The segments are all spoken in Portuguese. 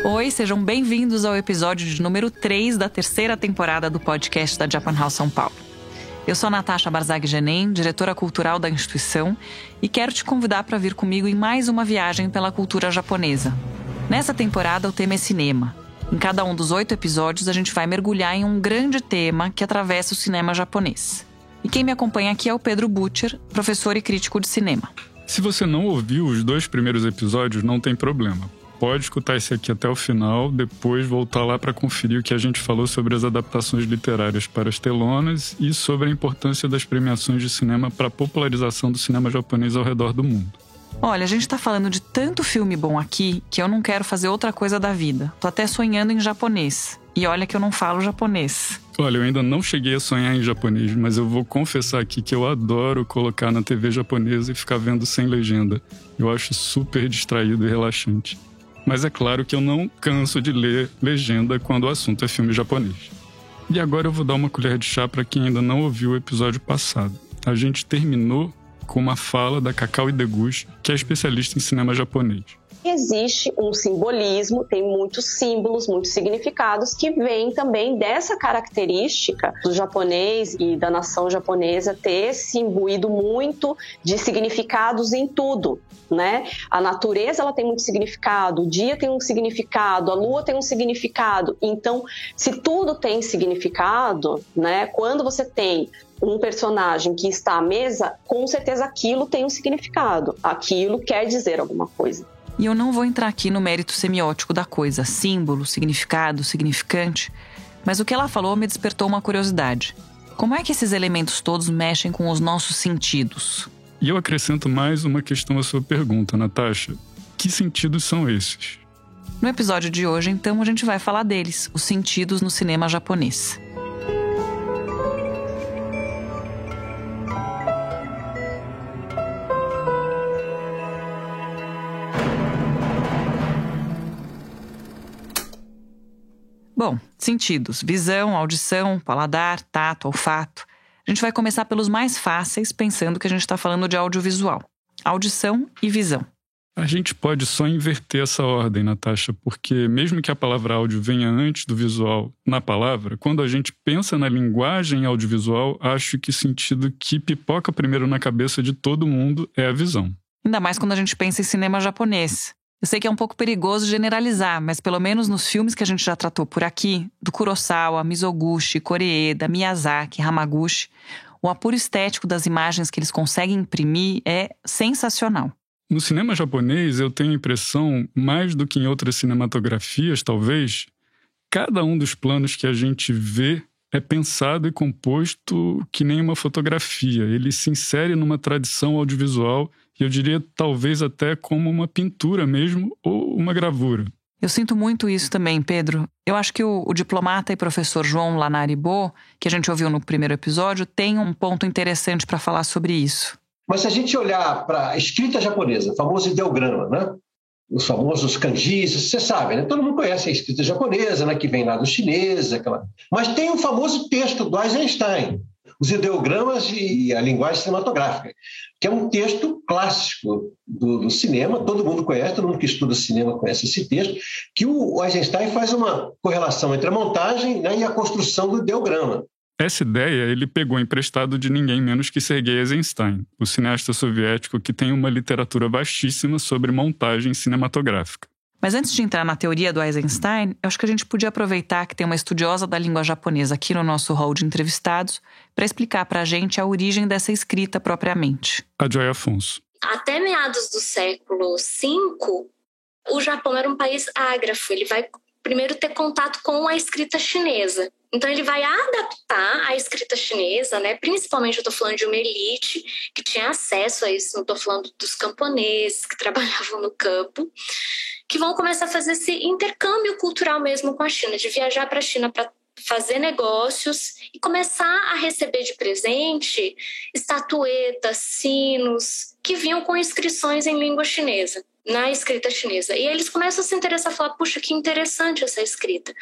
Oi, sejam bem-vindos ao episódio de número 3 da terceira temporada do podcast da Japan House São Paulo. Eu sou a Natasha Barzag-Genem, diretora cultural da instituição, e quero te convidar para vir comigo em mais uma viagem pela cultura japonesa. Nessa temporada, o tema é cinema. Em cada um dos 8 episódios, a gente vai mergulhar em um grande tema que atravessa o cinema japonês. E quem me acompanha aqui é o Pedro Butcher, professor e crítico de cinema. Se você não ouviu os 2 primeiros episódios, não tem problema. Pode escutar esse aqui até o final, depois voltar lá para conferir o que a gente falou sobre as adaptações literárias para as telonas e sobre a importância das premiações de cinema para a popularização do cinema japonês ao redor do mundo. Olha, a gente tá falando de tanto filme bom aqui que eu não quero fazer outra coisa da vida. Tô até sonhando em japonês. E olha que eu não falo japonês. Olha, eu ainda não cheguei a sonhar em japonês, mas eu vou confessar aqui que eu adoro colocar na TV japonesa e ficar vendo sem legenda. Eu acho super distraído e relaxante. Mas é claro que eu não canso de ler legenda quando o assunto é filme japonês. E agora eu vou dar uma colher de chá para quem ainda não ouviu o episódio passado. A gente terminou com uma fala da Kakao Ideguchi, que é especialista em cinema japonês. Existe um simbolismo, tem muitos símbolos, muitos significados que vêm também dessa característica do japonês e da nação japonesa ter se imbuído muito de significados em tudo, né? A natureza ela tem muito significado, o dia tem um significado, a lua tem um significado. Então, se tudo tem significado, né? Quando você tem um personagem que está à mesa, com certeza aquilo tem um significado, aquilo quer dizer alguma coisa. E eu não vou entrar aqui no mérito semiótico da coisa, símbolo, significado, significante, mas o que ela falou me despertou uma curiosidade. Como é que esses elementos todos mexem com os nossos sentidos? E eu acrescento mais uma questão à sua pergunta, Natasha. Que sentidos são esses? No episódio de hoje, então, a gente vai falar deles, os sentidos no cinema japonês. Bom, sentidos, visão, audição, paladar, tato, olfato. A gente vai começar pelos mais fáceis, pensando que a gente está falando de audiovisual. Audição e visão. A gente pode só inverter essa ordem, Natasha, porque mesmo que a palavra áudio venha antes do visual na palavra, quando a gente pensa na linguagem audiovisual, acho que o sentido que pipoca primeiro na cabeça de todo mundo é a visão. Ainda mais quando a gente pensa em cinema japonês. Eu sei que é um pouco perigoso generalizar, mas pelo menos nos filmes que a gente já tratou por aqui, do Kurosawa, Mizoguchi, Koreeda, Miyazaki, Hamaguchi, o apuro estético das imagens que eles conseguem imprimir é sensacional. No cinema japonês, eu tenho a impressão, mais do que em outras cinematografias, talvez, cada um dos planos que a gente vê é pensado e composto que nem uma fotografia. Ele se insere numa tradição audiovisual e eu diria talvez até como uma pintura mesmo ou uma gravura. Eu sinto muito isso também, Pedro. Eu acho que o diplomata e professor João Lanaribo, que a gente ouviu no primeiro episódio, tem um ponto interessante para falar sobre isso. Mas se a gente olhar para a escrita japonesa, o famoso ideograma, né? Os famosos kanjis, você sabe, né? Todo mundo conhece a escrita japonesa, né? Que vem lá do chinês, aquela... Mas tem o famoso texto do Eisenstein, os ideogramas e a linguagem cinematográfica, que é um texto clássico do cinema, todo mundo conhece, todo mundo que estuda cinema conhece esse texto, que o Eisenstein faz uma correlação entre a montagem, né, e a construção do ideograma. Essa ideia ele pegou emprestado de ninguém menos que Sergei Eisenstein, o cineasta soviético que tem uma literatura vastíssima sobre montagem cinematográfica. Mas antes de entrar na teoria do Eisenstein, eu acho que a gente podia aproveitar que tem uma estudiosa da língua japonesa aqui no nosso hall de entrevistados para explicar para a gente a origem dessa escrita propriamente. A Joy Afonso. Até meados do século V, o Japão era um país ágrafo. Ele vai primeiro ter contato com a escrita chinesa. Então ele vai adaptar a escrita chinesa, né? Principalmente eu estou falando de uma elite que tinha acesso a isso, não estou falando dos camponeses que trabalhavam no campo, que vão começar a fazer esse intercâmbio cultural mesmo com a China, de viajar para a China para fazer negócios e começar a receber de presente estatuetas, sinos, que vinham com inscrições em língua chinesa, na escrita chinesa. E eles começam a se interessar, a falar, puxa, que interessante essa escrita.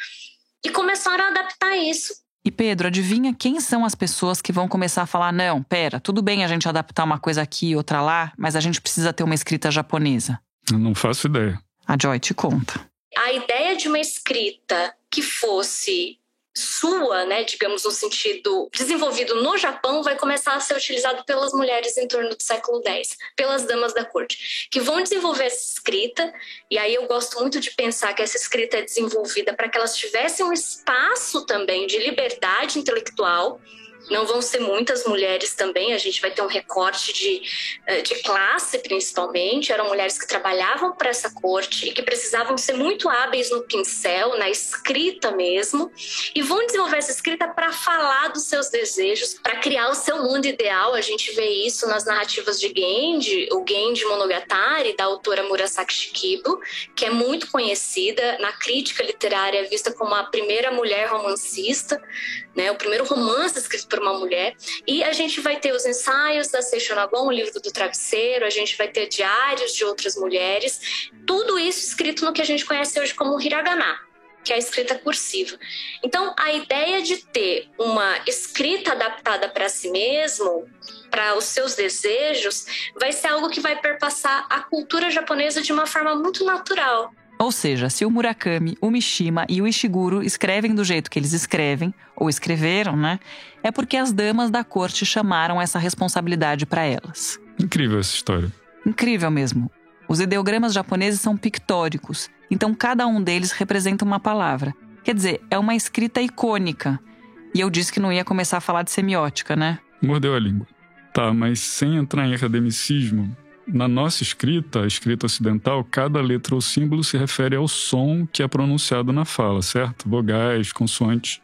E começaram a adaptar isso. E Pedro, adivinha quem são as pessoas que vão começar a falar, não, pera, tudo bem a gente adaptar uma coisa aqui e outra lá, mas a gente precisa ter uma escrita japonesa? Eu não faço ideia. A Joy te conta. A ideia de uma escrita que fosse sua, né, digamos no sentido desenvolvido no Japão, vai começar a ser utilizado pelas mulheres em torno do século X, pelas damas da corte, que vão desenvolver essa escrita. E aí eu gosto muito de pensar que essa escrita é desenvolvida para que elas tivessem um espaço também de liberdade intelectual. Não vão ser muitas mulheres também, a gente vai ter um recorte de classe principalmente. Eram mulheres que trabalhavam para essa corte e que precisavam ser muito hábeis no pincel, na escrita mesmo, e vão desenvolver essa escrita para falar dos seus desejos, para criar o seu mundo ideal. A gente vê isso nas narrativas de Genji, o Genji Monogatari, da autora Murasaki Shikibu, que é muito conhecida na crítica literária, é vista como a primeira mulher romancista, né, o primeiro romance escrito por uma mulher. E a gente vai ter os ensaios da Seisho Nagon, o livro do travesseiro, a gente vai ter diários de outras mulheres, tudo isso escrito no que a gente conhece hoje como hiragana, que é a escrita cursiva. Então, a ideia de ter uma escrita adaptada para si mesmo, para os seus desejos, vai ser algo que vai perpassar a cultura japonesa de uma forma muito natural. Ou seja, se o Murakami, o Mishima e o Ishiguro escrevem do jeito que eles escrevem, ou escreveram, né? É porque as damas da corte chamaram essa responsabilidade para elas. Incrível essa história. Incrível mesmo. Os ideogramas japoneses são pictóricos, então cada um deles representa uma palavra. Quer dizer, é uma escrita icônica. E eu disse que não ia começar a falar de semiótica, né? Mordeu a língua. Tá, mas sem entrar em academicismo, na nossa escrita, a escrita ocidental, cada letra ou símbolo se refere ao som que é pronunciado na fala, certo? Vogais, consoantes.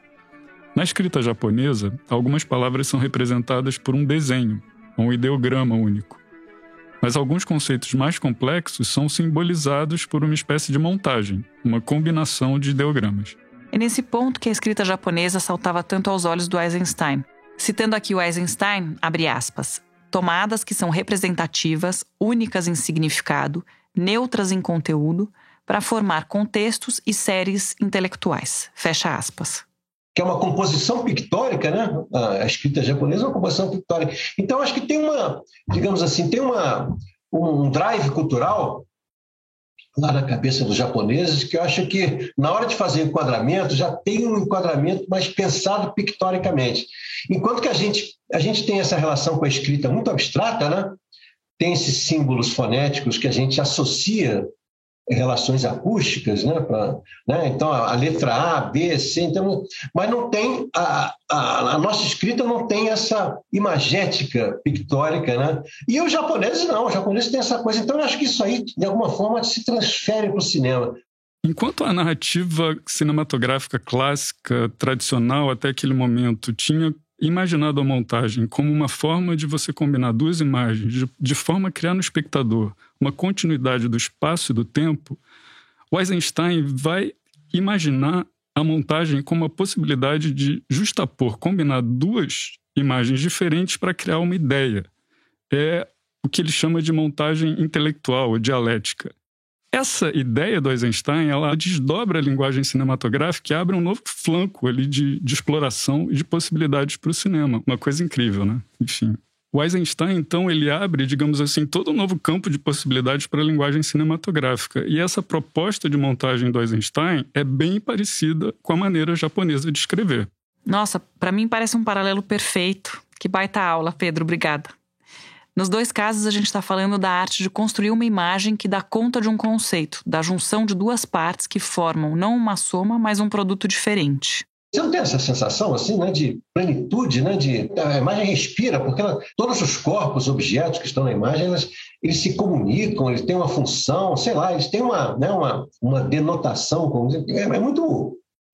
Na escrita japonesa, algumas palavras são representadas por um desenho, um ideograma único. Mas alguns conceitos mais complexos são simbolizados por uma espécie de montagem, uma combinação de ideogramas. É nesse ponto que a escrita japonesa saltava tanto aos olhos do Eisenstein. Citando aqui o Eisenstein, abre aspas, tomadas que são representativas, únicas em significado, neutras em conteúdo, para formar contextos e séries intelectuais. Fecha aspas. Que é uma composição pictórica, né? A escrita japonesa é uma composição pictórica. Então, acho que tem uma, digamos assim, tem um drive cultural lá na cabeça dos japoneses que eu acho que, na hora de fazer o enquadramento, já tem um enquadramento mais pensado pictoricamente. Enquanto que a gente tem essa relação com a escrita muito abstrata, né? Tem esses símbolos fonéticos que a gente associa relações acústicas, né? Então, a letra A, B, C, então, mas não tem, a nossa escrita não tem essa imagética pictórica, né? E os japoneses não, os japoneses têm essa coisa. Então, eu acho que isso aí, de alguma forma, se transfere para o cinema. Enquanto a narrativa cinematográfica clássica, tradicional até aquele momento, tinha imaginado a montagem como uma forma de você combinar duas imagens, de forma a criar no espectador uma continuidade do espaço e do tempo, o Eisenstein vai imaginar a montagem como a possibilidade de justapor, combinar duas imagens diferentes para criar uma ideia. É o que ele chama de montagem intelectual, ou dialética. Essa ideia do Eisenstein, ela desdobra a linguagem cinematográfica e abre um novo flanco ali de exploração e de possibilidades para o cinema. Uma coisa incrível, né? Enfim. O Eisenstein, então, ele abre, digamos assim, todo um novo campo de possibilidades para a linguagem cinematográfica. E essa proposta de montagem do Eisenstein é bem parecida com a maneira japonesa de escrever. Nossa, para mim parece um paralelo perfeito. Que baita aula, Pedro, obrigada. Nos dois casos, a gente está falando da arte de construir uma imagem que dá conta de um conceito, da junção de duas partes que formam não uma soma, mas um produto diferente. Você não tem essa sensação assim, né, de plenitude, né, a imagem respira, porque todos os corpos, objetos que estão na imagem, eles se comunicam, eles têm uma função, sei lá, eles têm uma denotação.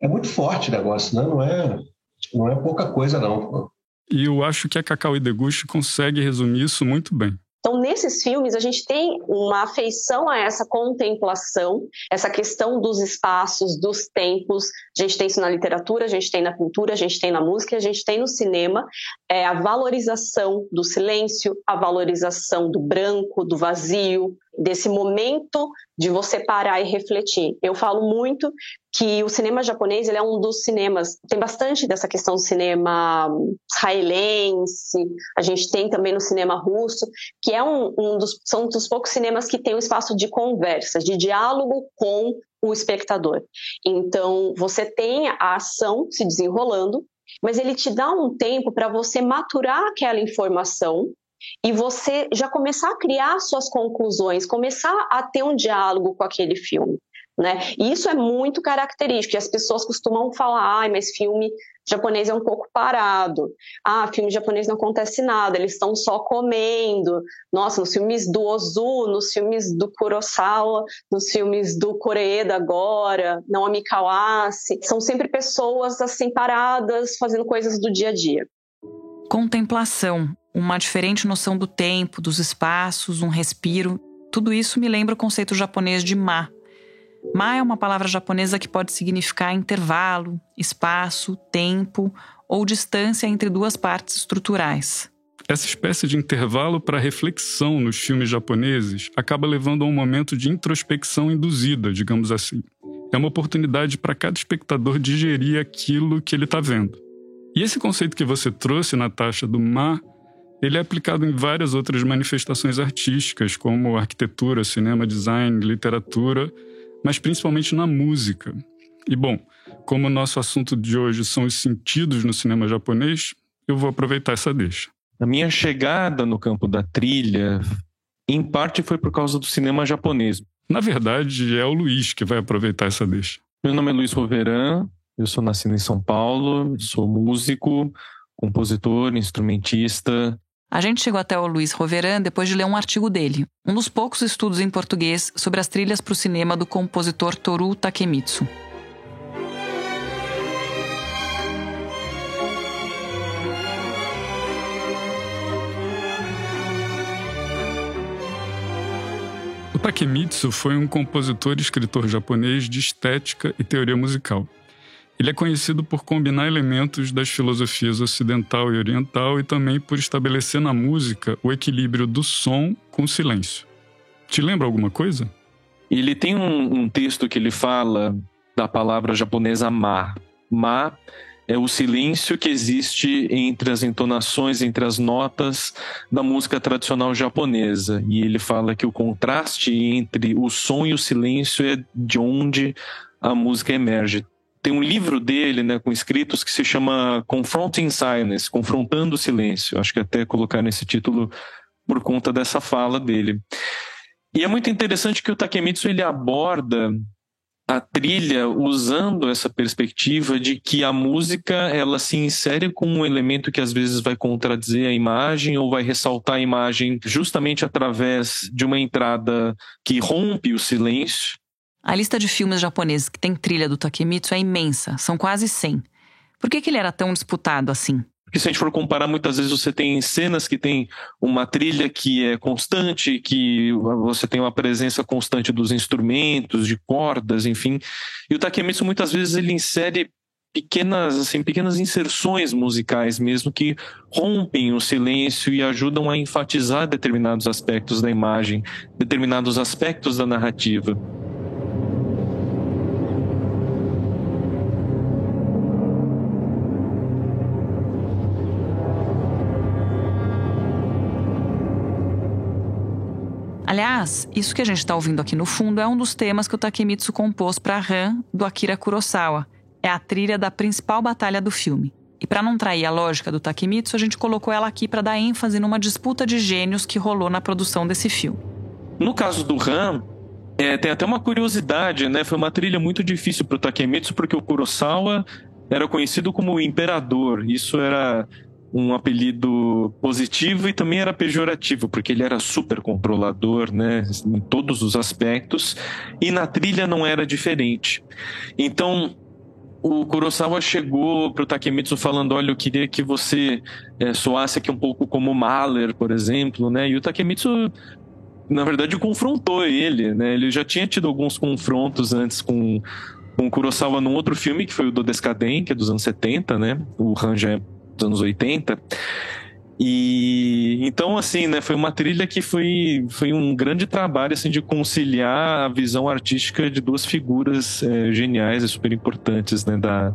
É muito forte o negócio, né? Não é pouca coisa, não. E eu acho que a Kakao Ideguchi consegue resumir isso muito bem. Então, nesses filmes, a gente tem uma afeição a essa contemplação, essa questão dos espaços, dos tempos. A gente tem isso na literatura, a gente tem na cultura, a gente tem na música, a gente tem no cinema. A valorização do silêncio, a valorização do branco, do vazio, desse momento de você parar e refletir. Eu falo muito que o cinema japonês, ele é um dos cinemas, tem bastante dessa questão do cinema israelense, a gente tem também no cinema russo, que é são dos poucos cinemas que tem um espaço de conversa, de diálogo com o espectador. Então, você tem a ação se desenrolando, mas ele te dá um tempo para você maturar aquela informação e você já começar a criar suas conclusões, começar a ter um diálogo com aquele filme, né? E isso é muito característico, e as pessoas costumam falar, mas filme japonês é um pouco parado, filme japonês não acontece nada, eles estão só comendo. Nossa, nos filmes do Ozu, nos filmes do Kurosawa, nos filmes do Koreeda agora, Naomi Kawase, são sempre pessoas assim paradas, fazendo coisas do dia a dia. Contemplação, uma diferente noção do tempo, dos espaços, um respiro, tudo isso me lembra o conceito japonês de ma. Ma é uma palavra japonesa que pode significar intervalo, espaço, tempo ou distância entre duas partes estruturais. Essa espécie de intervalo para reflexão nos filmes japoneses acaba levando a um momento de introspecção induzida, digamos assim. É uma oportunidade para cada espectador digerir aquilo que ele está vendo. E esse conceito que você trouxe, Natasha, do ma, ele é aplicado em várias outras manifestações artísticas, como arquitetura, cinema, design, literatura, mas principalmente na música. E bom, como o nosso assunto de hoje são os sentidos no cinema japonês, eu vou aproveitar essa deixa. A minha chegada no campo da trilha, em parte, foi por causa do cinema japonês. Na verdade, é o Luiz que vai aproveitar essa deixa. Meu nome é Luiz Roveran, eu sou nascido em São Paulo, sou músico, compositor, instrumentista. A gente chegou até o Luiz Roveran depois de ler um artigo dele, um dos poucos estudos em português sobre as trilhas para o cinema do compositor Toru Takemitsu. O Takemitsu foi um compositor e escritor japonês de estética e teoria musical. Ele é conhecido por combinar elementos das filosofias ocidental e oriental e também por estabelecer na música o equilíbrio do som com o silêncio. Te lembra alguma coisa? Ele tem um texto que ele fala da palavra japonesa ma. Ma é o silêncio que existe entre as entonações, entre as notas da música tradicional japonesa. E ele fala que o contraste entre o som e o silêncio é de onde a música emerge. Tem um livro dele, né, com escritos que se chama Confronting Silence, Confrontando o Silêncio. Acho que até colocaram esse título por conta dessa fala dele. E é muito interessante que o Takemitsu ele aborda a trilha usando essa perspectiva de que a música ela se insere como um elemento que às vezes vai contradizer a imagem ou vai ressaltar a imagem justamente através de uma entrada que rompe o silêncio. A lista de filmes japoneses que tem trilha do Takemitsu é imensa, são quase 100. Por que ele era tão disputado assim? Porque se a gente for comparar, muitas vezes você tem cenas que tem uma trilha que é constante, que você tem uma presença constante dos instrumentos, de cordas, enfim. E o Takemitsu muitas vezes ele insere pequenas inserções musicais mesmo que rompem o silêncio e ajudam a enfatizar determinados aspectos da imagem, determinados aspectos da narrativa. Aliás, isso que a gente está ouvindo aqui no fundo é um dos temas que o Takemitsu compôs para Han, do Akira Kurosawa. É a trilha da principal batalha do filme. E para não trair a lógica do Takemitsu, a gente colocou ela aqui para dar ênfase numa disputa de gênios que rolou na produção desse filme. No caso do Han, tem até uma curiosidade, né? Foi uma trilha muito difícil para o Takemitsu, porque o Kurosawa era conhecido como o Imperador. Isso era um apelido positivo e também era pejorativo, porque ele era super controlador, né, em todos os aspectos, e na trilha não era diferente. Então, o Kurosawa chegou para o Takemitsu falando, olha, eu queria que você soasse aqui um pouco como Mahler, por exemplo, né, e o Takemitsu, na verdade, confrontou ele, né, ele já tinha tido alguns confrontos antes com o Kurosawa num outro filme, que foi o Do Descaden, que é dos anos 70, né, o Han já é dos anos 80, E então, assim, né, foi uma trilha que foi um grande trabalho, assim, de conciliar a visão artística de duas figuras geniais e super importantes, né, da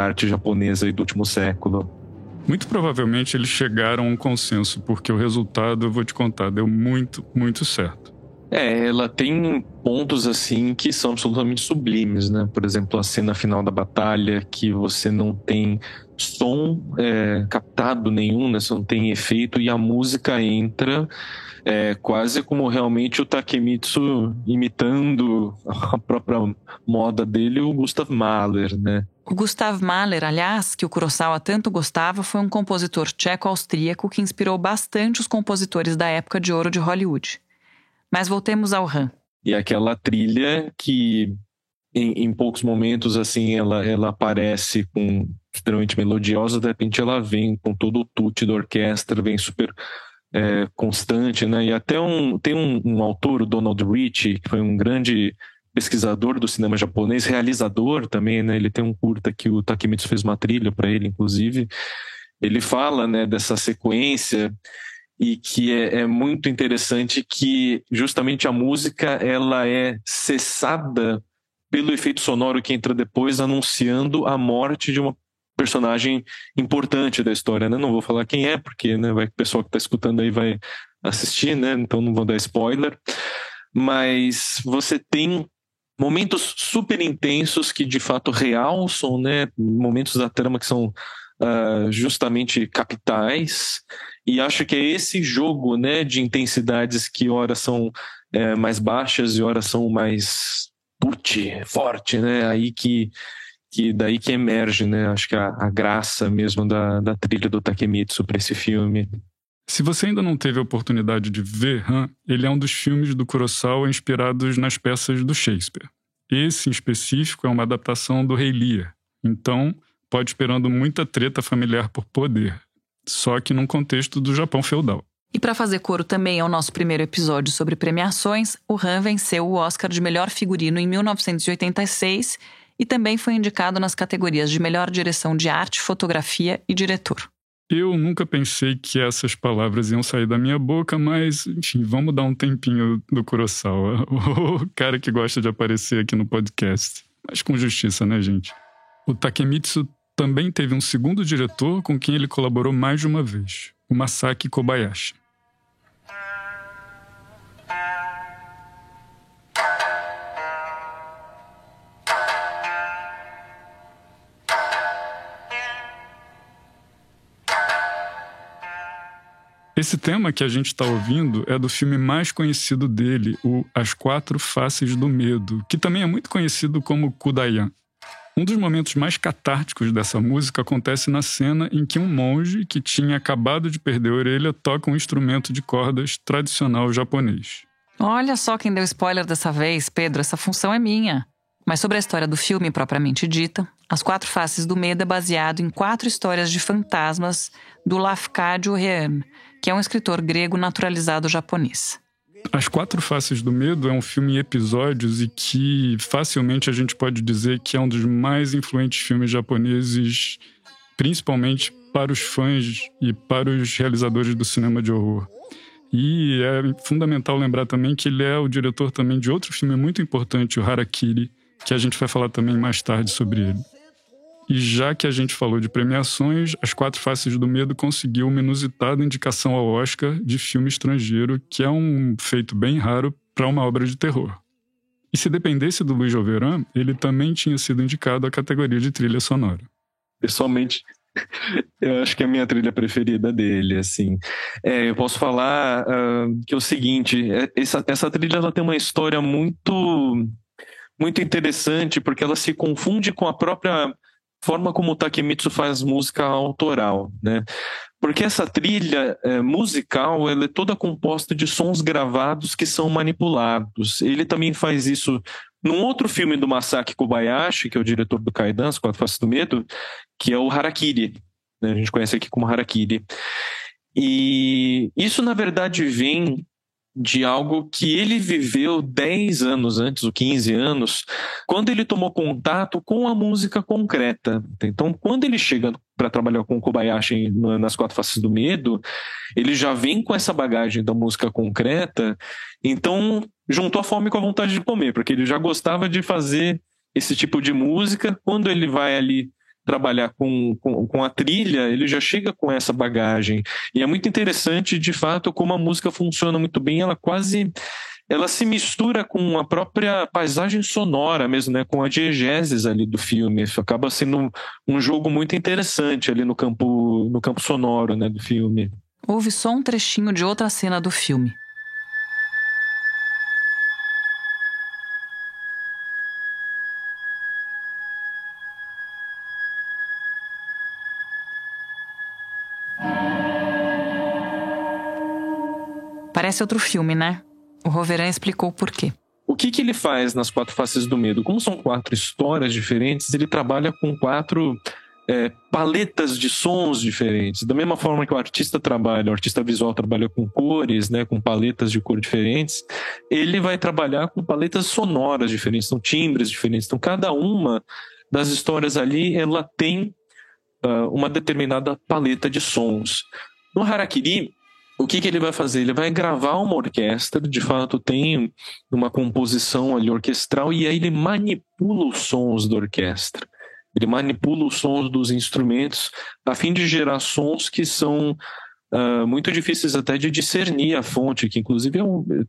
arte japonesa e do último século. Muito provavelmente eles chegaram a um consenso, porque o resultado, eu vou te contar, deu muito, muito certo. Ela tem pontos, assim, que são absolutamente sublimes, né? Por exemplo, a cena final da batalha, que você não tem som captado nenhum, né? Você não tem efeito, e a música entra quase como realmente o Takemitsu imitando a própria moda dele, o Gustav Mahler, né? O Gustav Mahler, aliás, que o Kurosawa tanto gostava, foi um compositor tcheco-austríaco que inspirou bastante os compositores da época de ouro de Hollywood. Mas voltemos ao Han. E aquela trilha que em poucos momentos assim ela aparece com extremamente melodiosa, de repente ela vem com todo o tutti da orquestra, vem super constante, né? E até tem um autor, o Donald Ritchie, que foi um grande pesquisador do cinema japonês, realizador também, né? Ele tem um curta que o Takemitsu fez uma trilha para ele, inclusive. Ele fala, né, dessa sequência, e que é muito interessante que justamente a música ela é cessada pelo efeito sonoro que entra depois, anunciando a morte de uma personagem importante da história, né? Não vou falar quem é, porque, né, o pessoal que está escutando aí vai assistir, né? Então não vou dar spoiler. Mas você tem momentos super intensos que de fato realçam, né? Momentos da trama que são justamente capitais, e acho que é esse jogo, né, de intensidades que ora são mais baixas e ora são mais forte, né? Aí daí que emerge, né? Acho que a graça mesmo da trilha do Takemitsu para esse filme. Se você ainda não teve a oportunidade de ver Han, ele é um dos filmes do Kurosawa inspirados nas peças do Shakespeare. Esse, em específico, é uma adaptação do Rei Lear. Então, pode esperando muita treta familiar por poder, só que num contexto do Japão feudal. E para fazer coro também ao nosso primeiro episódio sobre premiações, o Han venceu o Oscar de melhor figurino em 1986 e também foi indicado nas categorias de melhor direção de arte, fotografia e diretor. Eu nunca pensei que essas palavras iam sair da minha boca, mas, enfim, vamos dar um tempinho do Kurosawa, o cara que gosta de aparecer aqui no podcast. Mas com justiça, né, gente? O Takemitsu também teve um segundo diretor com quem ele colaborou mais de uma vez, o Masaki Kobayashi. Esse tema que a gente está ouvindo é do filme mais conhecido dele, o As Quatro Faces do Medo, que também é muito conhecido como Kudayan. Um dos momentos mais catárticos dessa música acontece na cena em que um monge que tinha acabado de perder a orelha toca um instrumento de cordas tradicional japonês. Olha só quem deu spoiler dessa vez, Pedro, essa função é minha. Mas sobre a história do filme propriamente dita, As Quatro Faces do Medo é baseado em 4 histórias de fantasmas do Lafcadio Heem, que é um escritor grego naturalizado japonês. As Quatro Faces do Medo é um filme em episódios e que facilmente a gente pode dizer que é um dos mais influentes filmes japoneses, principalmente para os fãs e para os realizadores do cinema de horror. E é fundamental lembrar também que ele é o diretor também de outro filme muito importante, o Harakiri, que a gente vai falar também mais tarde sobre ele. E já que a gente falou de premiações, As Quatro Faces do Medo conseguiu uma inusitada indicação ao Oscar de filme estrangeiro, que é um feito bem raro para uma obra de terror. E se dependesse do Luiz Jouveran, ele também tinha sido indicado à categoria de trilha sonora. Pessoalmente, eu acho que é a minha trilha preferida dele, assim. Eu posso falar que é o seguinte, essa trilha ela tem uma história muito, muito interessante, porque ela se confunde com a própria forma como o Takemitsu faz música autoral, né? Porque essa trilha musical, ela é toda composta de sons gravados que são manipulados. Ele também faz isso num outro filme do Masaki Kobayashi, que é o diretor do Kaidan, As Quatro Faces do Medo, que é o Harakiri, né? A gente conhece aqui como Harakiri. E isso, na verdade, vem de algo que ele viveu 10 anos antes, ou 15 anos, quando ele tomou contato com a música concreta. Então, quando ele chega para trabalhar com o Kobayashi nas Quatro Faces do Medo, ele já vem com essa bagagem da música concreta, então juntou a fome com a vontade de comer, porque ele já gostava de fazer esse tipo de música. Quando ele vai ali trabalhar com a trilha, ele já chega com essa bagagem. E é muito interessante, de fato, como a música funciona muito bem, ela se mistura com a própria paisagem sonora mesmo, né? Com a diegeses ali do filme. Isso acaba sendo um jogo muito interessante ali no campo sonoro, né, do filme. Houve só um trechinho de outra cena do filme. Parece outro filme, né? O Roveran explicou por quê. O que ele faz nas Quatro Faces do Medo? Como são 4 histórias diferentes, ele trabalha com 4 paletas de sons diferentes. Da mesma forma que o artista visual trabalha com cores, né, com paletas de cor diferentes, ele vai trabalhar com paletas sonoras diferentes, são timbres diferentes. Então, cada uma das histórias ali, ela tem uma determinada paleta de sons. No Harakiri, o que ele vai fazer? Ele vai gravar uma orquestra, de fato tem uma composição ali orquestral, e aí ele manipula os sons da orquestra. Ele manipula os sons dos instrumentos a fim de gerar sons que são muito difíceis até de discernir a fonte, que inclusive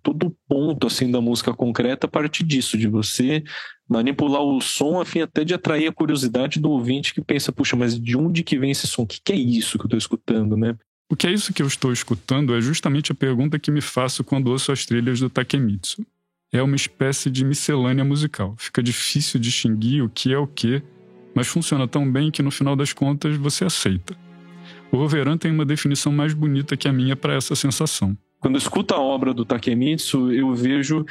todo o ponto assim, da música concreta parte disso, de você manipular o som a fim até de atrair a curiosidade do ouvinte que pensa, puxa, mas de onde que vem esse som? O que é isso que eu estou escutando, né? O que é isso que eu estou escutando é justamente a pergunta que me faço quando ouço as trilhas do Takemitsu. É uma espécie de miscelânea musical. Fica difícil distinguir o que é o que, mas funciona tão bem que no final das contas você aceita. O Roveran tem uma definição mais bonita que a minha para essa sensação. Quando eu escuto a obra do Takemitsu, eu vejo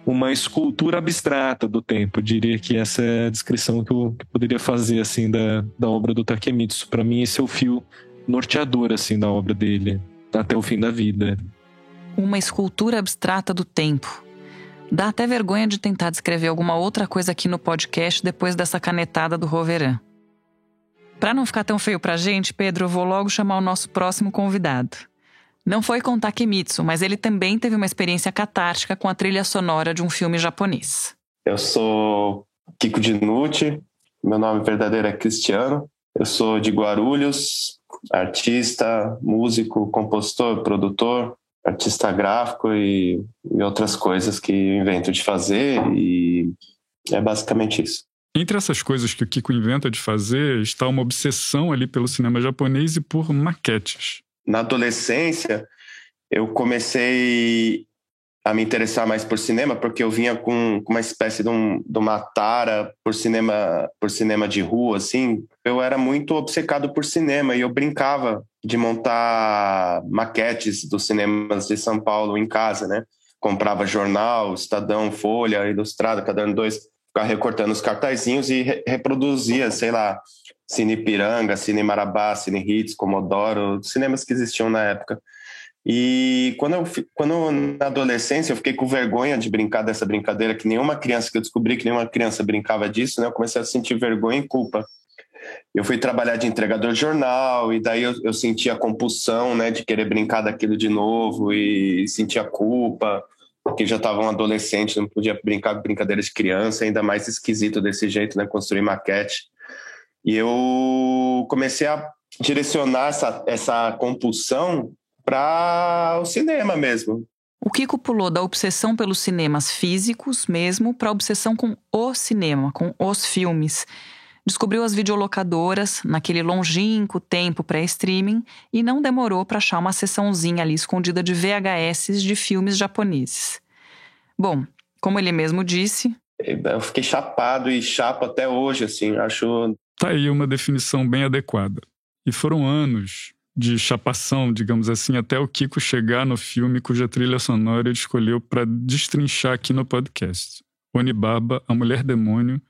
uma escultura abstrata do tempo. Eu diria que essa é a descrição que eu poderia fazer assim, da obra do Takemitsu. Para mim, esse é o fio norteador assim, da obra dele, até o fim da vida. Uma escultura abstrata do tempo. Dá até vergonha de tentar descrever alguma outra coisa aqui no podcast depois dessa canetada do Roveran. Para não ficar tão feio pra gente, Pedro, eu vou logo chamar o nosso próximo convidado. Não foi com Takemitsu, mas ele também teve uma experiência catártica com a trilha sonora de um filme japonês. Eu sou Kiko Dinucci, meu nome verdadeiro é Cristiano, eu sou de Guarulhos, artista, músico, compositor, produtor, artista gráfico e outras coisas que eu invento de fazer, e é basicamente isso. Entre essas coisas que o Kiko inventa de fazer está uma obsessão ali pelo cinema japonês e por maquetes. Na adolescência, eu comecei a me interessar mais por cinema porque eu vinha com uma espécie de uma tara por cinema de rua, assim. Eu era muito obcecado por cinema e eu brincava de montar maquetes dos cinemas de São Paulo em casa, né? Comprava jornal, Estadão, Folha, Ilustrada, Caderno 2, ficava recortando os cartazinhos e reproduzia, sei lá, Cine Ipiranga, Cine Marabá, Cine Hits, Comodoro, cinemas que existiam na época. E quando na adolescência eu fiquei com vergonha de brincar dessa brincadeira, que nenhuma criança, que eu descobri que nenhuma criança brincava disso, né? Eu comecei a sentir vergonha e culpa. Eu fui trabalhar de entregador de jornal e daí eu sentia a compulsão, né, de querer brincar daquilo de novo e sentia culpa, porque já estava um adolescente, não podia brincar com brincadeira de criança, ainda mais esquisito desse jeito, né, construir maquete. E eu comecei a direcionar essa compulsão para o cinema mesmo. O Kiko pulou da obsessão pelos cinemas físicos mesmo para a obsessão com o cinema, com os filmes. Descobriu as videolocadoras naquele longínquo tempo pré-streaming e não demorou para achar uma seçãozinha ali escondida de VHS de filmes japoneses. Bom, como ele mesmo disse... Eu fiquei chapado e chapo até hoje, assim, acho... Tá aí uma definição bem adequada. E foram anos de chapação, digamos assim, até o Kiko chegar no filme cuja trilha sonora ele escolheu para destrinchar aqui no podcast. Onibaba, a Mulher Demônio,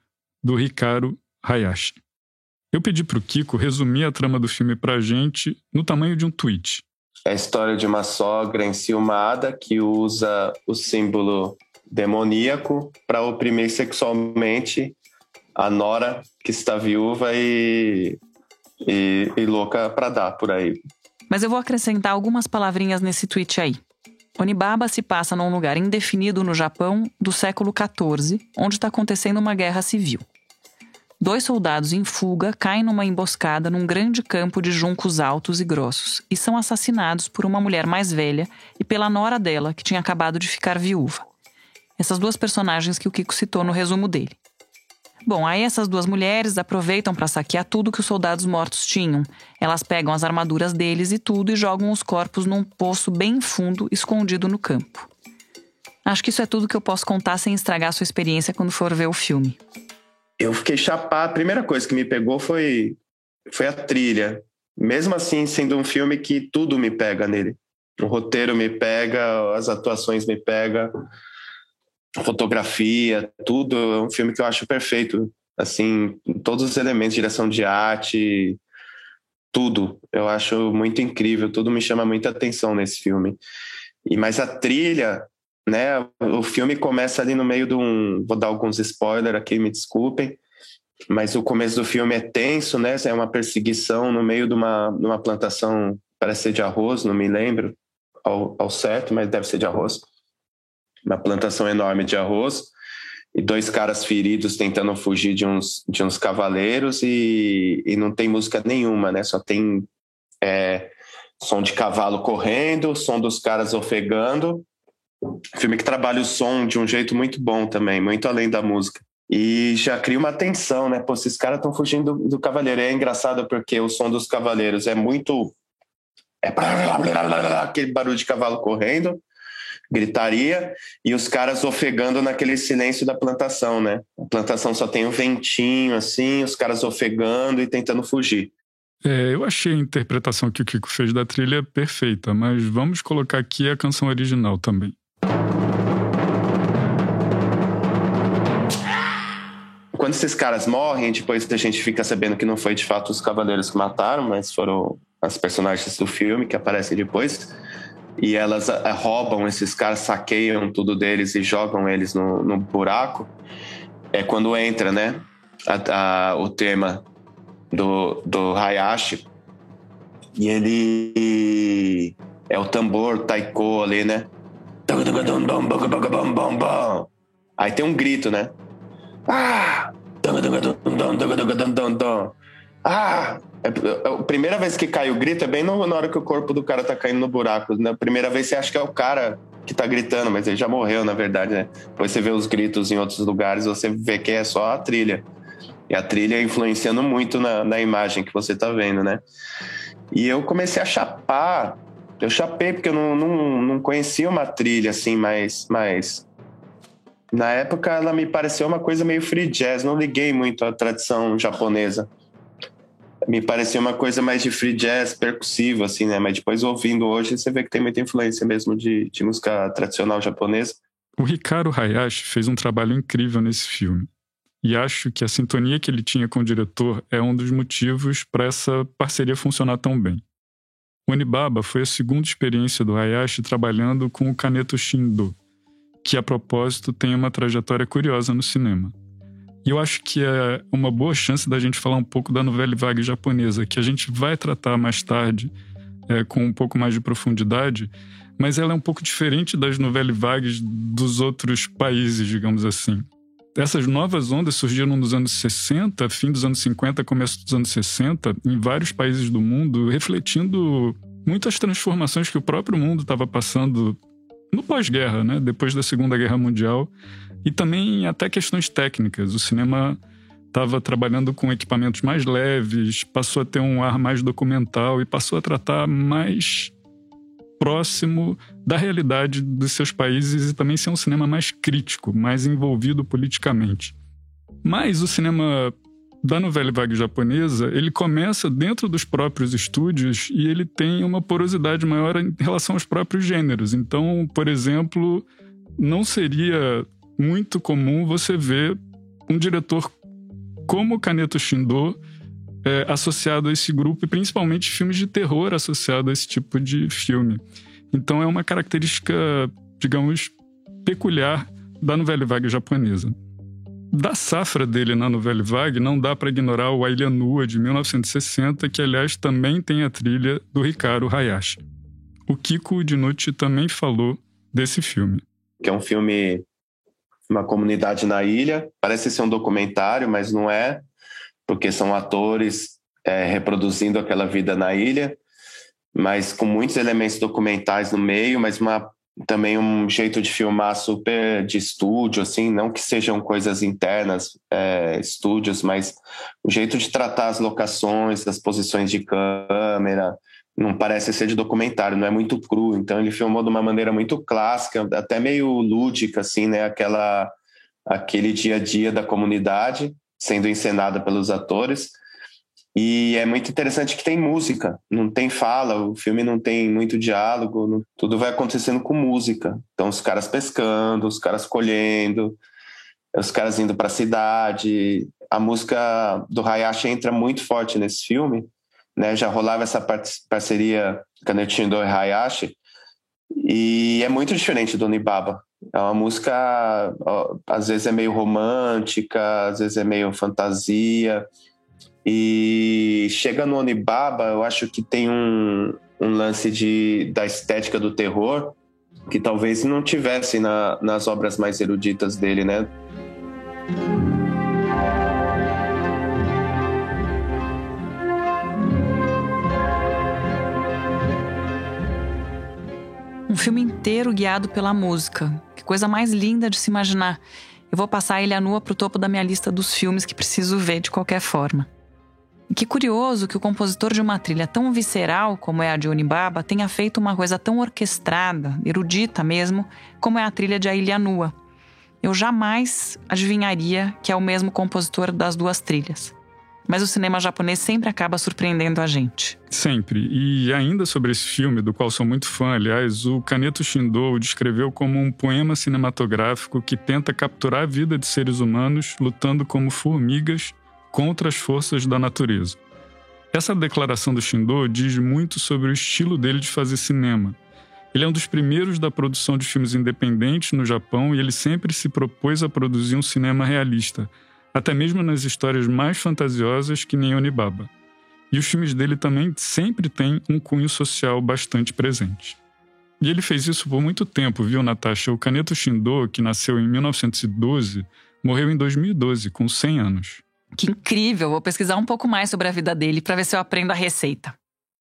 do Hikaru Hayashi. Eu pedi pro Kiko resumir a trama do filme pra gente no tamanho de um tweet. É a história de uma sogra enciumada que usa o símbolo demoníaco para oprimir sexualmente a nora que está viúva e louca para dar por aí. Mas eu vou acrescentar algumas palavrinhas nesse tweet aí. Onibaba se passa num lugar indefinido no Japão do século XIV, onde está acontecendo uma guerra civil. 2 soldados em fuga caem numa emboscada num grande campo de juncos altos e grossos e são assassinados por uma mulher mais velha e pela nora dela, que tinha acabado de ficar viúva. Essas 2 personagens que o Kiko citou no resumo dele. Bom, aí essas 2 mulheres aproveitam para saquear tudo que os soldados mortos tinham. Elas pegam as armaduras deles e tudo e jogam os corpos num poço bem fundo, escondido no campo. Acho que isso é tudo que eu posso contar sem estragar a sua experiência quando for ver o filme. Eu fiquei chapado. A primeira coisa que me pegou foi a trilha. Mesmo assim, sendo um filme que tudo me pega nele. O roteiro me pega, as atuações me pegam, fotografia, tudo. É um filme que eu acho perfeito. Assim, todos os elementos, direção de arte, tudo. Eu acho muito incrível, tudo me chama muita atenção nesse filme. Mas a trilha, né? O filme começa ali no meio de vou dar alguns spoilers aqui, me desculpem, mas o começo do filme é tenso, né? É uma perseguição no meio de uma plantação, parece ser de arroz, não me lembro ao certo, mas deve ser de arroz. Uma plantação enorme de arroz e 2 caras feridos tentando fugir de uns cavaleiros e não tem música nenhuma, né? Só tem som de cavalo correndo, som dos caras ofegando. Filme que trabalha o som de um jeito muito bom também, muito além da música. E já cria uma tensão, né? Pô, esses caras estão fugindo do cavaleiro. É engraçado porque o som dos cavaleiros é muito... aquele barulho de cavalo correndo, gritaria, e os caras ofegando naquele silêncio da plantação, né? A plantação só tem um ventinho, assim, os caras ofegando e tentando fugir. Eu achei a interpretação que o Kiko fez da trilha perfeita, mas vamos colocar aqui a canção original também. Quando esses caras morrem, depois a gente fica sabendo que não foi de fato os cavaleiros que mataram, mas foram as personagens do filme que aparecem depois. E elas roubam esses caras, saqueiam tudo deles e jogam eles no buraco. É quando entra, né, o tema do Hayashi. E ele é o tambor taiko ali, né? Aí tem um grito, né? A primeira vez que cai o grito é bem na hora que o corpo do cara tá caindo no buraco. Na primeira vez você acha que é o cara que tá gritando, mas ele já morreu, na verdade, né? Depois você vê os gritos em outros lugares, você vê que é só a trilha. E a trilha influenciando muito na imagem que você tá vendo, né? E eu comecei a chapar. Eu chapei porque eu não conhecia uma trilha assim, mais... Na época ela me pareceu uma coisa meio free jazz, não liguei muito à tradição japonesa. Me parecia uma coisa mais de free jazz, percussivo, assim, né? Mas depois, ouvindo hoje, você vê que tem muita influência mesmo de música tradicional japonesa. O Hikaru Hayashi fez um trabalho incrível nesse filme. E acho que a sintonia que ele tinha com o diretor é um dos motivos para essa parceria funcionar tão bem. O Onibaba foi a segunda experiência do Hayashi trabalhando com o Kaneto Shindo, que, a propósito, tem uma trajetória curiosa no cinema. E eu acho que é uma boa chance da gente falar um pouco da novela vague japonesa, que a gente vai tratar mais tarde com um pouco mais de profundidade, mas ela é um pouco diferente das novelas vagues dos outros países, digamos assim. Essas novas ondas surgiram nos anos 60, fim dos anos 50, começo dos anos 60, em vários países do mundo, refletindo muitas transformações que o próprio mundo estava passando no pós-guerra, né? Depois da Segunda Guerra Mundial, e também até questões técnicas. O cinema estava trabalhando com equipamentos mais leves, passou a ter um ar mais documental e passou a tratar mais próximo da realidade dos seus países e também ser um cinema mais crítico, mais envolvido politicamente. Mas o cinema da novela vague japonesa, ele começa dentro dos próprios estúdios e ele tem uma porosidade maior em relação aos próprios gêneros. Então, por exemplo, não seria muito comum você ver um diretor como Kaneto Shindo associado a esse grupo, e principalmente filmes de terror associados a esse tipo de filme. Então é uma característica, digamos, peculiar da Nouvelle Vague japonesa. Da safra dele na Nouvelle Vague, não dá para ignorar o A Ilha Nua, de 1960, que, aliás, também tem a trilha do Hikaru Hayashi. O Kiko Dinucci também falou desse filme. Que é um filme, uma comunidade na ilha. Parece ser um documentário, mas não é, porque são atores reproduzindo aquela vida na ilha, mas com muitos elementos documentais no meio, mas também um jeito de filmar super de estúdio, assim, não que sejam coisas internas, estúdios, mas o jeito de tratar as locações, as posições de câmera, não parece ser de documentário, não é muito cru. Então ele filmou de uma maneira muito clássica, até meio lúdica, assim, né? Aquele dia a dia da comunidade sendo encenada pelos atores. E é muito interessante que tem música, não tem fala, o filme não tem muito diálogo, tudo vai acontecendo com música. Então os caras pescando, os caras colhendo, os caras indo para a cidade. A música do Hayashi entra muito forte nesse filme, né? Já rolava essa parceria Kaneko Shindo e Hayashi, e é muito diferente do Onibaba. É uma música, às vezes é meio romântica, às vezes é meio fantasia. E chega no Onibaba, eu acho que tem um lance da estética do terror que talvez não tivesse nas obras mais eruditas dele, né? Um filme inteiro guiado pela música. Que coisa mais linda de se imaginar. Eu vou passar A Ilha Nua pro topo da minha lista dos filmes que preciso ver de qualquer forma. E que curioso que o compositor de uma trilha tão visceral como é a de Onibaba tenha feito uma coisa tão orquestrada, erudita mesmo, como é a trilha de A Ilha Nua. Eu jamais adivinharia que é o mesmo compositor das duas trilhas. Mas o cinema japonês sempre acaba surpreendendo a gente. Sempre. E ainda sobre esse filme, do qual sou muito fã, aliás, o Kaneko Shindo o descreveu como um poema cinematográfico que tenta capturar a vida de seres humanos lutando como formigas contra as forças da natureza. Essa declaração do Shindo diz muito sobre o estilo dele de fazer cinema. Ele é um dos primeiros da produção de filmes independentes no Japão e ele sempre se propôs a produzir um cinema realista, até mesmo nas histórias mais fantasiosas que nem Onibaba. E os filmes dele também sempre têm um cunho social bastante presente. E ele fez isso por muito tempo, viu, Natasha? O Kaneko Shindo, que nasceu em 1912, morreu em 2012, com 100 anos. Que incrível! Vou pesquisar um pouco mais sobre a vida dele para ver se eu aprendo a receita.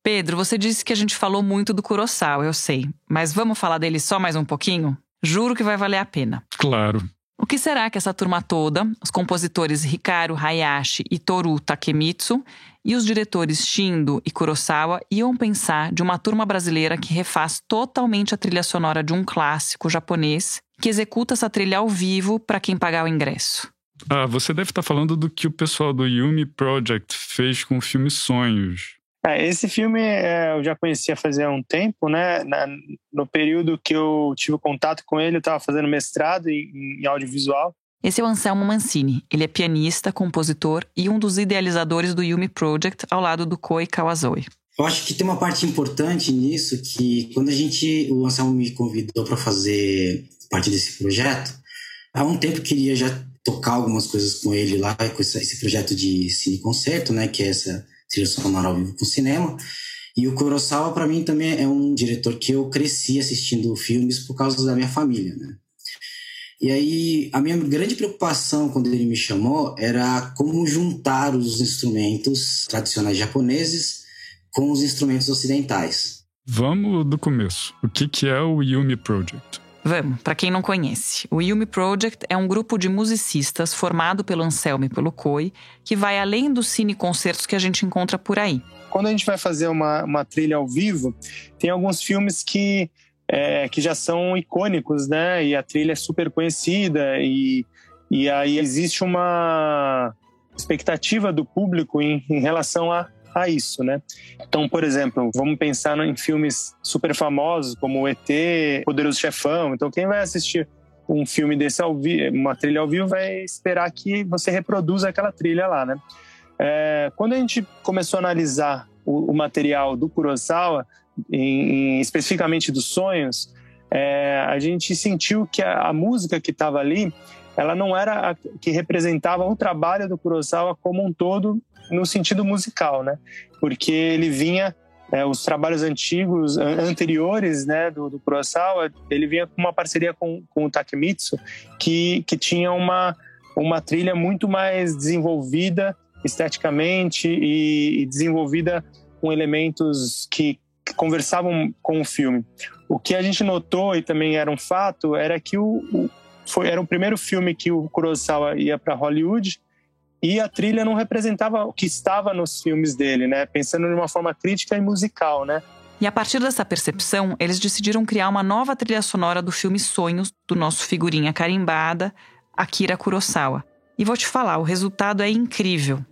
Pedro, você disse que a gente falou muito do Kurosawa, eu sei. Mas vamos falar dele só mais um pouquinho? Juro que vai valer a pena. Claro. O que será que essa turma toda, os compositores Hikaru Hayashi e Toru Takemitsu e os diretores Shindo e Kurosawa iam pensar de uma turma brasileira que refaz totalmente a trilha sonora de um clássico japonês, que executa essa trilha ao vivo para quem pagar o ingresso? Ah, você deve estar falando do que o pessoal do Yumi Project fez com o filme Sonhos. Esse filme eu já conhecia fazia um tempo, né? No período que eu tive contato com ele, eu estava fazendo mestrado em audiovisual. Esse é o Anselmo Mancini. Ele é pianista, compositor e um dos idealizadores do Yumi Project, ao lado do Koi Kawazoe. Eu acho que tem uma parte importante nisso, que quando o Anselmo me convidou para fazer parte desse projeto, há um tempo eu queria já tocar algumas coisas com ele lá, com esse projeto de cine-concerto, né? Que é essa trilha sonora ao vivo com cinema. E o Kurosawa, para mim, também é um diretor que eu cresci assistindo filmes por causa da minha família, né? E aí, a minha grande preocupação quando ele me chamou era como juntar os instrumentos tradicionais japoneses com os instrumentos ocidentais. Vamos do começo. O que é o Yumi Project? Vamos, para quem não conhece. O Yumi Project é um grupo de musicistas formado pelo Anselmo e pelo Koi, que vai além dos cine-concertos que a gente encontra por aí. Quando a gente vai fazer uma trilha ao vivo, tem alguns filmes que já são icônicos, né? E a trilha é super conhecida e aí existe uma expectativa do público em relação a isso, né? Então, por exemplo, vamos pensar em filmes super famosos como o E.T., Poderoso Chefão. Então, quem vai assistir um filme desse ao vivo, uma trilha ao vivo, vai esperar que você reproduza aquela trilha lá, né? Quando a gente começou a analisar o material do Kurosawa, especificamente dos sonhos, a gente sentiu que a música que estava ali, ela não era a que representava o trabalho do Kurosawa como um todo no sentido musical, né? Porque ele vinha, os trabalhos anteriores, né, do Kurosawa, ele vinha com uma parceria com o Takemitsu, que tinha uma trilha muito mais desenvolvida esteticamente e desenvolvida com elementos que conversavam com o filme. O que a gente notou, e também era um fato, era que era o primeiro filme que o Kurosawa ia para Hollywood e a trilha não representava o que estava nos filmes dele, né? Pensando de uma forma crítica e musical, né? E a partir dessa percepção, eles decidiram criar uma nova trilha sonora do filme Sonhos, do nosso figurinha carimbada, Akira Kurosawa. E vou te falar, o resultado é incrível.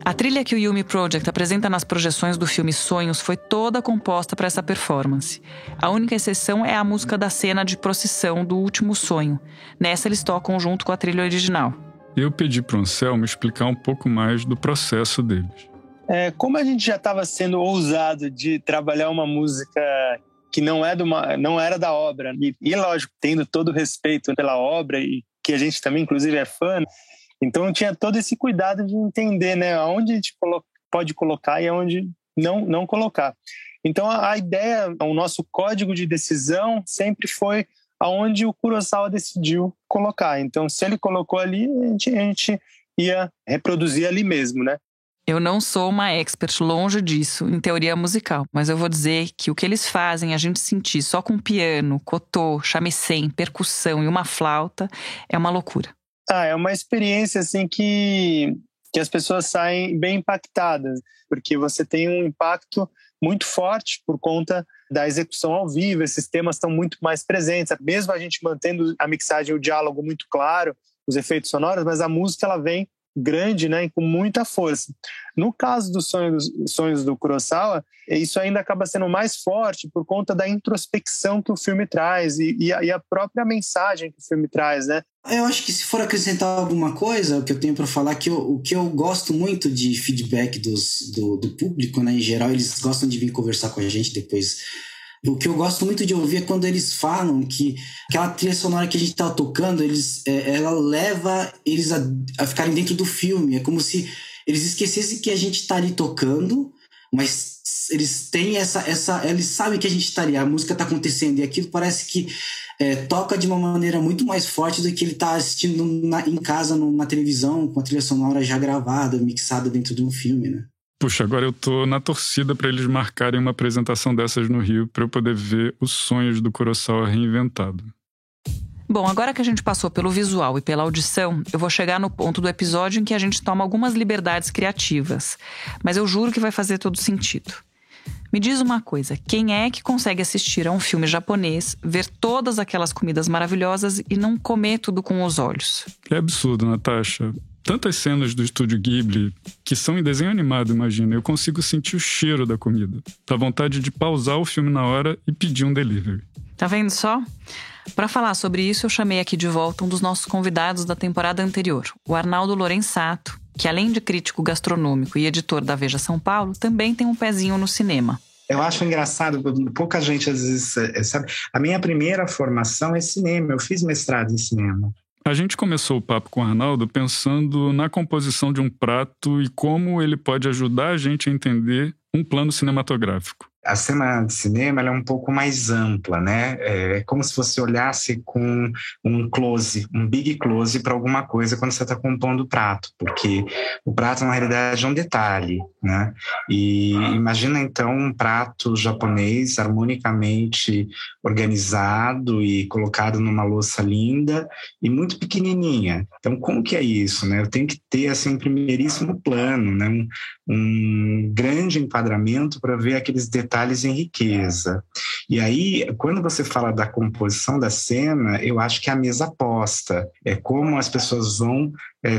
A trilha que o Yumi Project apresenta nas projeções do filme Sonhos foi toda composta para essa performance. A única exceção é a música da cena de procissão do Último Sonho. Nessa eles tocam junto com a trilha original. Eu pedi para o Anselmo explicar um pouco mais do processo deles. Como a gente já estava sendo ousado de trabalhar uma música que não era da obra, e lógico, tendo todo o respeito pela obra, e que a gente também, inclusive, é fã, então tinha todo esse cuidado de entender, né, aonde a gente pode colocar e aonde não colocar. Então a ideia, o nosso código de decisão sempre foi aonde o Kurosawa decidiu colocar. Então se ele colocou ali, a gente ia reproduzir ali mesmo, né? Eu não sou uma expert, longe disso, em teoria musical, mas eu vou dizer que o que eles fazem a gente sentir só com piano, cotô, shamisen, percussão e uma flauta é uma loucura. É uma experiência assim que as pessoas saem bem impactadas, porque você tem um impacto muito forte por conta da execução ao vivo, esses temas estão muito mais presentes, mesmo a gente mantendo a mixagem, o diálogo muito claro, os efeitos sonoros, mas a música ela vem grande, né, e com muita força. No caso dos sonhos do Kurosawa, isso ainda acaba sendo mais forte por conta da introspecção que o filme traz e a própria mensagem que o filme traz, né? Eu acho que se for acrescentar alguma coisa, o que eu tenho para falar, o que eu gosto muito de feedback do público, né, em geral, eles gostam de vir conversar com a gente depois. O que eu gosto muito de ouvir é quando eles falam que aquela trilha sonora que a gente tá tocando, ela leva eles a ficarem dentro do filme. É como se eles esquecessem que a gente tá ali tocando, mas eles têm eles sabem que a gente tá ali, a música tá acontecendo, e aquilo parece que toca de uma maneira muito mais forte do que ele tá assistindo em casa, na televisão, com a trilha sonora já gravada, mixada dentro de um filme, né? Puxa, agora eu tô na torcida para eles marcarem uma apresentação dessas no Rio para eu poder ver os sonhos do Kurosawa reinventado. Bom, agora que a gente passou pelo visual e pela audição, eu vou chegar no ponto do episódio em que a gente toma algumas liberdades criativas. Mas eu juro que vai fazer todo sentido. Me diz uma coisa, quem é que consegue assistir a um filme japonês, ver todas aquelas comidas maravilhosas e não comer tudo com os olhos? É absurdo, Natasha. Tantas cenas do estúdio Ghibli, que são em desenho animado, imagina, eu consigo sentir o cheiro da comida. Dá vontade de pausar o filme na hora e pedir um delivery. Tá vendo só? Para falar sobre isso, eu chamei aqui de volta um dos nossos convidados da temporada anterior, o Arnaldo Lorenzato, que além de crítico gastronômico e editor da Veja São Paulo, também tem um pezinho no cinema. Eu acho engraçado, pouca gente às vezes sabe. A minha primeira formação é cinema, eu fiz mestrado em cinema. A gente começou o papo com o Arnaldo pensando na composição de um prato e como ele pode ajudar a gente a entender um plano cinematográfico. A cena de cinema ela é um pouco mais ampla, né? É como se você olhasse com um close, um big close para alguma coisa quando você está compondo o prato, porque o prato, na realidade, é um detalhe, né? E imagina, então, um prato japonês harmonicamente organizado e colocado numa louça linda e muito pequenininha. Então, como que é isso, né? Eu tenho que ter, assim, um primeiríssimo plano, né? Um grande enquadramento para ver aqueles detalhes em riqueza. E aí, quando você fala da composição da cena, eu acho que é a mesa posta. É como as pessoas vão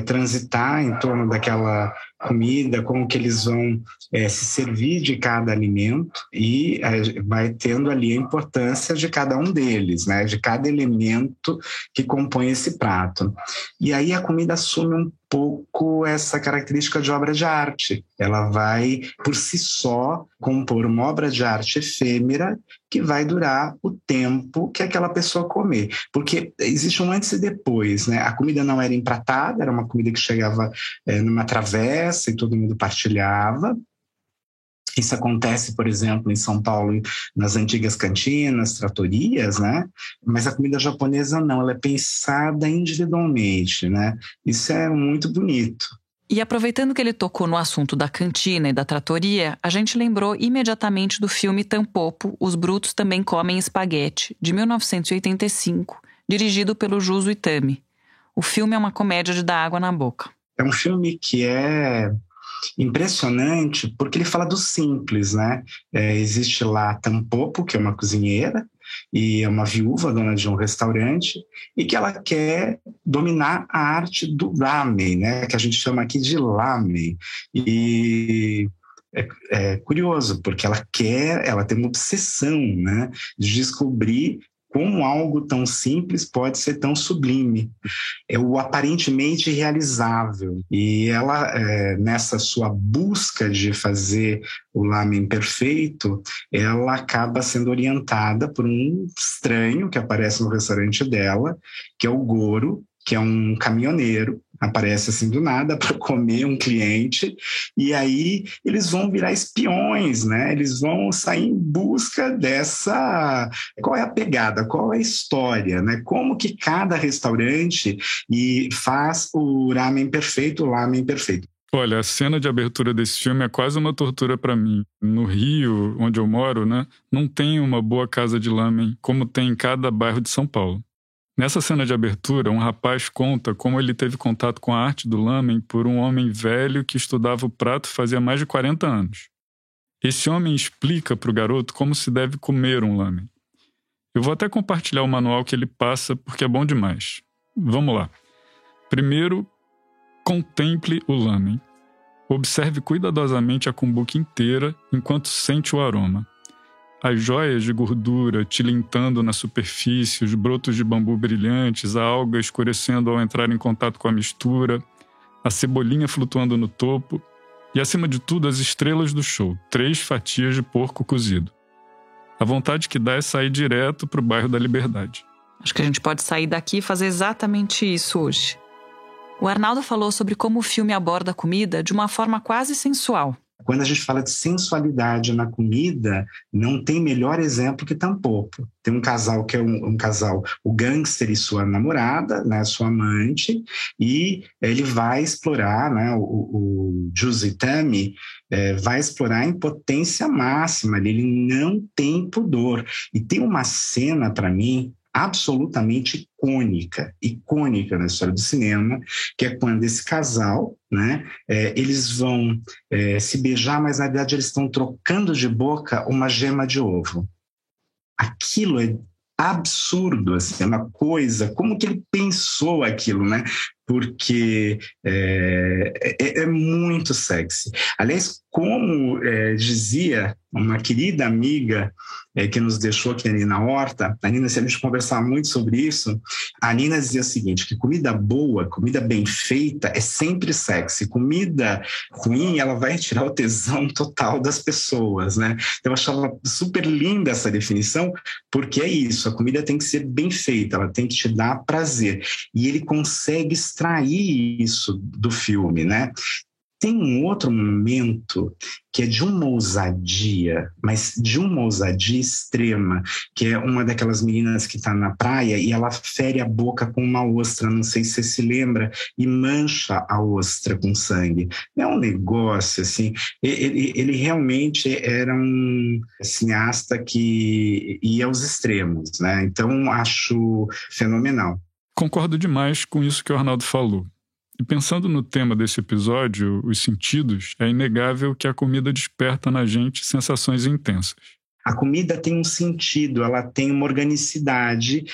transitar em torno daquela comida, como que eles vão se servir de cada alimento e vai tendo ali a importância de cada um deles, né? De cada elemento que compõe esse prato. E aí a comida assume um pouco essa característica de obra de arte. Ela vai, por si só, compor uma obra de arte efêmera que vai durar o tempo que aquela pessoa comer. Porque existe um antes e depois, né? A comida não era empratada, era uma comida que chegava numa travessa e todo mundo partilhava. Isso acontece, por exemplo, em São Paulo, nas antigas cantinas, tratorias, né? Mas a comida japonesa não, ela é pensada individualmente, né? Isso é muito bonito. E aproveitando que ele tocou no assunto da cantina e da tratoria, a gente lembrou imediatamente do filme Tampopo, Os Brutos Também Comem Espaguete, de 1985, dirigido pelo Juzo Itami. O filme é uma comédia de dar água na boca. É um filme que é impressionante porque ele fala do simples, né? Existe lá Tampopo, que é uma cozinheira, e é uma viúva, dona de um restaurante, e que ela quer dominar a arte do ramen, né? Que a gente chama aqui de lamen. E é curioso, porque ela tem uma obsessão, né? De descobrir como algo tão simples pode ser tão sublime. É o aparentemente realizável. E ela, nessa sua busca de fazer o lamen perfeito, ela acaba sendo orientada por um estranho que aparece no restaurante dela, que é o Goro, que é um caminhoneiro, aparece assim do nada para comer um cliente, e aí eles vão virar espiões, né? Eles vão sair em busca dessa... Qual é a pegada? Qual é a história, né? Como que cada restaurante faz o ramen perfeito, o lamen perfeito. Olha, a cena de abertura desse filme é quase uma tortura para mim. No Rio, onde eu moro, né, não tem uma boa casa de lamen como tem em cada bairro de São Paulo. Nessa cena de abertura, um rapaz conta como ele teve contato com a arte do lamen por um homem velho que estudava o prato fazia mais de 40 anos. Esse homem explica para o garoto como se deve comer um lamen. Eu vou até compartilhar o manual que ele passa porque é bom demais. Vamos lá. Primeiro, contemple o lamen. Observe cuidadosamente a cumbuca inteira enquanto sente o aroma. As joias de gordura tilintando na superfície, os brotos de bambu brilhantes, a alga escurecendo ao entrar em contato com a mistura, a cebolinha flutuando no topo e, acima de tudo, as estrelas do show, 3 fatias de porco cozido. A vontade que dá é sair direto para o bairro da Liberdade. Acho que a gente pode sair daqui e fazer exatamente isso hoje. O Arnaldo falou sobre como o filme aborda a comida de uma forma quase sensual. Quando a gente fala de sensualidade na comida, não tem melhor exemplo que Tampopo. Tem um casal que é um casal, o gangster e sua namorada, né, sua amante, e ele vai explorar, né, o Juzo Itami vai explorar a impotência máxima, ele não tem pudor. E tem uma cena, para mim, absolutamente icônica na história do cinema, que é quando esse casal, né, eles vão se beijar, mas na verdade eles estão trocando de boca uma gema de ovo. Aquilo é absurdo, assim, é uma coisa, como que ele pensou aquilo, né? Porque é muito sexy. Aliás, como dizia uma querida amiga que nos deixou aqui, a Nina Horta, a Nina, se a gente conversar muito sobre isso, a Nina dizia o seguinte, que comida boa, comida bem feita é sempre sexy. Comida ruim, ela vai tirar o tesão total das pessoas, né? Então eu achava super linda essa definição, porque é isso, a comida tem que ser bem feita, ela tem que te dar prazer. E ele consegue extrair isso do filme, né? Tem um outro momento que é de uma ousadia, mas de uma ousadia extrema, que é uma daquelas meninas que está na praia e ela fere a boca com uma ostra, não sei se você se lembra, e mancha a ostra com sangue. É um negócio, assim, ele realmente era um cineasta que ia aos extremos, né? Então, acho fenomenal. Concordo demais com isso que o Arnaldo falou. E pensando no tema desse episódio, os sentidos, é inegável que a comida desperta na gente sensações intensas. A comida tem um sentido, ela tem uma organicidade,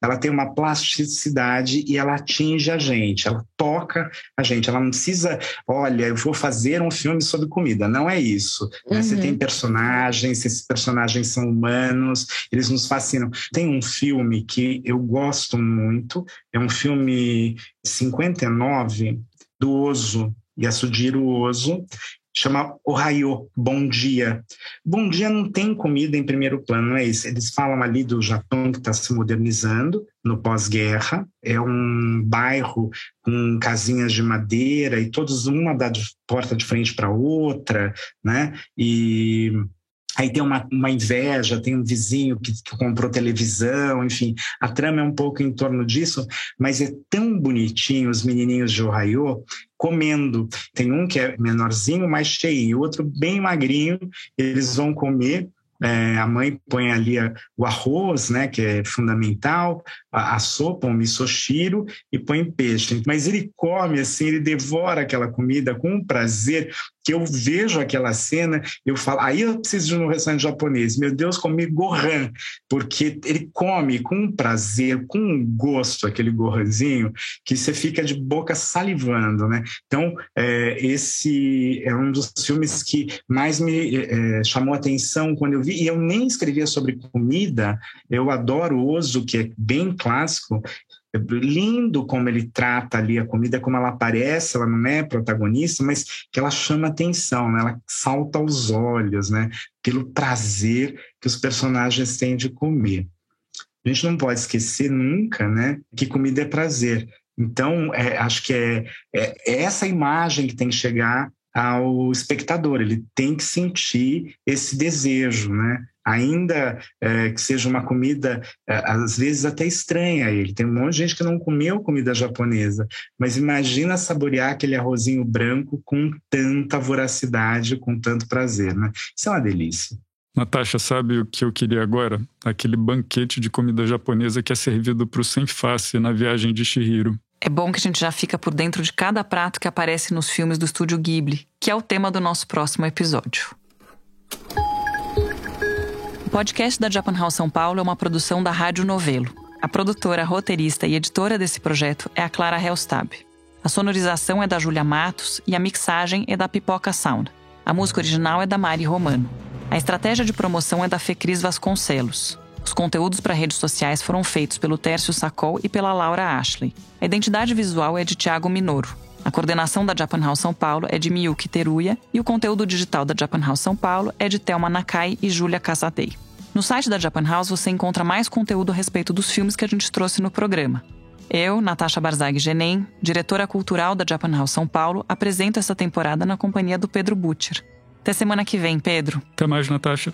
ela tem uma plasticidade e ela atinge a gente, ela toca a gente. Ela não precisa, olha, eu vou fazer um filme sobre comida. Não é isso. Você tem personagens, esses personagens são humanos, eles nos fascinam. Tem um filme que eu gosto muito, é um filme 59, do Ozu, Yasujiro Ozu, chama Ohayou, Bom Dia. Bom Dia não tem comida em primeiro plano, não é isso. Eles falam ali do Japão que está se modernizando no pós-guerra. É um bairro com casinhas de madeira e todos uma dá de porta de frente para outra, né? E aí tem uma inveja, tem um vizinho que comprou televisão, enfim. A trama é um pouco em torno disso, mas é tão bonitinho os menininhos de Ohayou comendo. Tem um que é menorzinho, mais cheio, o outro bem magrinho. Eles vão comer. A mãe põe ali o arroz, né, que é fundamental, a sopa, o misoshiro, e põe peixe. Mas ele come assim, ele devora aquela comida com um prazer que eu vejo aquela cena, eu falo, aí eu preciso de um restaurante japonês. Meu Deus, comi gohan, porque ele come com um prazer, com um gosto, aquele gohanzinho, que você fica de boca salivando, né? Então, esse é um dos filmes que mais me chamou a atenção quando eu vi, e eu nem escrevia sobre comida. Eu adoro o Ozu, que é bem clássico. É lindo como ele trata ali a comida, como ela aparece, ela não é protagonista, mas que ela chama atenção, né? Ela salta aos olhos, né? Pelo prazer que os personagens têm de comer. A gente não pode esquecer nunca, né, que comida é prazer. Então, acho que é essa imagem que tem que chegar ao espectador, ele tem que sentir esse desejo, né? Ainda que seja uma comida, às vezes até estranha a ele. Tem um monte de gente que não comeu comida japonesa, mas imagina saborear aquele arrozinho branco com tanta voracidade, com tanto prazer, né? Isso é uma delícia. Natasha, sabe o que eu queria agora? Aquele banquete de comida japonesa que é servido para o sem face na Viagem de Chihiro. É bom que a gente já fica por dentro de cada prato que aparece nos filmes do Estúdio Ghibli, que é o tema do nosso próximo episódio. O podcast da Japan House São Paulo é uma produção da Rádio Novelo. A produtora, roteirista e editora desse projeto é a Clara Helstab. A sonorização é da Júlia Matos e a mixagem é da Pipoca Sound. A música original é da Mari Romano. A estratégia de promoção é da Fecris Vasconcelos. Os conteúdos para redes sociais foram feitos pelo Tércio Sacol e pela Laura Ashley. A identidade visual é de Thiago Minoro. A coordenação da Japan House São Paulo é de Miyuki Teruya e o conteúdo digital da Japan House São Paulo é de Thelma Nakai e Júlia Casadei. No site da Japan House você encontra mais conteúdo a respeito dos filmes que a gente trouxe no programa. Eu, Natasha Barzag Genem, diretora cultural da Japan House São Paulo, apresento essa temporada na companhia do Pedro Butcher. Até semana que vem, Pedro. Até mais, Natasha.